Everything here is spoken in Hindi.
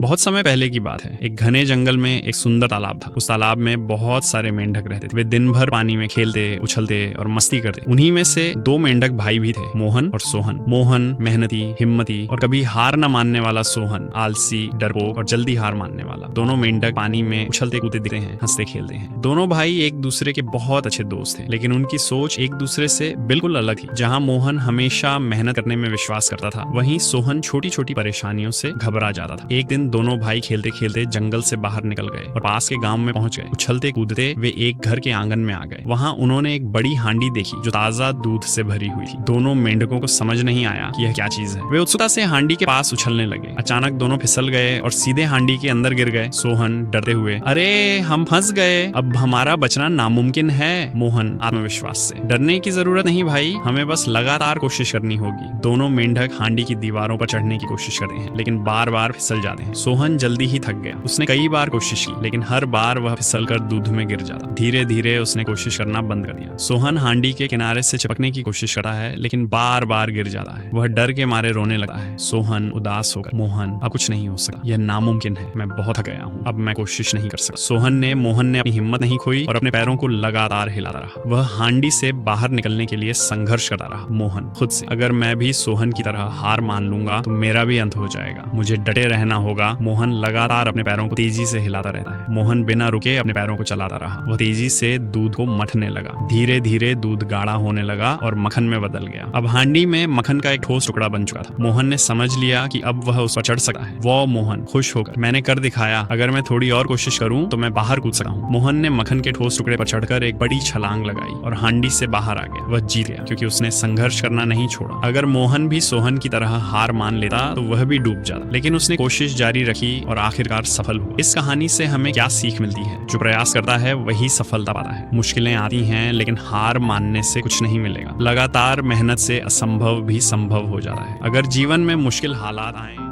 बहुत समय पहले की बात है। एक घने जंगल में एक सुंदर तालाब था। उस तालाब में बहुत सारे मेंढक रहते थे। वे दिन भर पानी में खेलते, उछलते और मस्ती करते। उन्हीं में से दो मेंढक भाई भी थे, मोहन और सोहन। मोहन मेहनती, हिम्मती और कभी हार न मानने वाला। सोहन आलसी, डरपोक और जल्दी हार मानने वाला। दोनों मेंढक पानी में उछलते कूदते दिखते हैं, हंसते खेलते हैं। दोनों भाई एक दूसरे के बहुत अच्छे दोस्त थे, लेकिन उनकी सोच एक दूसरे से बिल्कुल अलग थी। जहाँ मोहन हमेशा मेहनत करने में विश्वास करता था, वहीं सोहन छोटी छोटी परेशानियों से घबरा जाता था। एक दिन दोनों भाई खेलते खेलते जंगल से बाहर निकल गए और पास के गांव में पहुंच गए। उछलते कूदते वे एक घर के आंगन में आ गए। वहां उन्होंने एक बड़ी हांडी देखी जो ताजा दूध से भरी हुई थी। दोनों मेंढकों को समझ नहीं आया कि यह क्या चीज है। वे उत्सुकता से हांडी के पास उछलने लगे। अचानक दोनों फिसल गए और सीधे हांडी के अंदर गिर गए। सोहन डरते हुए, अरे हम फंस गए, अब हमारा बचना नामुमकिन है। मोहन आत्मविश्वास से, डरने की जरूरत नहीं भाई, हमें बस लगातार कोशिश करनी होगी। दोनों मेंढक हांडी की दीवारों पर चढ़ने की कोशिश करते हैं, लेकिन बार बार फिसल जाते हैं। सोहन जल्दी ही थक गया। उसने कई बार कोशिश की, लेकिन हर बार वह फिसलकर दूध में गिर जाता। धीरे धीरे उसने कोशिश करना बंद कर दिया। सोहन हांडी के किनारे से चिपकने की कोशिश करता है, लेकिन बार बार गिर जाता है। वह डर के मारे रोने लगता है। सोहन उदास होकर, मोहन अब कुछ नहीं हो सकता, यह नामुमकिन है, मैं बहुत थक गया हूँ, अब मैं कोशिश नहीं कर सकता। मोहन ने अपनी हिम्मत नहीं खोई और अपने पैरों को लगातार हिलाता रहा। वह हांडी से बाहर निकलने के लिए संघर्ष करता रहा। मोहन खुद से, अगर मैं भी सोहन की तरह हार मान लूंगा तो मेरा भी अंत हो जाएगा, मुझे डटे रहना होगा। मोहन लगातार अपने पैरों को तेजी से हिलाता रहता है। मोहन बिना रुके अपने पैरों को चलाता रहा। वह तेजी से दूध को मथने लगा। धीरे धीरे दूध गाढ़ा होने लगा और मक्खन में बदल गया। अब हांडी में मक्खन का एक ठोस टुकड़ा बन चुका था। मोहन ने समझ लिया कि अब वह उस पर चढ़ सकता है। वो मोहन खुश होकर, मैंने कर दिखाया, अगर मैं थोड़ी और कोशिश करूं तो मैं बाहर कूद सकता हूं। मोहन ने मक्खन के ठोस टुकड़े पर चढ़कर एक बड़ी छलांग लगाई और हांडी से बाहर आ गया। वह जीत गया क्योंकि उसने संघर्ष करना नहीं छोड़ा। अगर मोहन भी सोहन की तरह हार मान लेता तो वह भी डूब जाता, लेकिन उसने कोशिश जारी रखी और आखिरकार सफल हुआ। इस कहानी से हमें क्या सीख मिलती है? जो प्रयास करता है वही सफलता पाता है। मुश्किलें आती हैं, लेकिन हार मानने से कुछ नहीं मिलेगा। लगातार मेहनत से असंभव भी संभव हो जाता है। अगर जीवन में मुश्किल हालात आए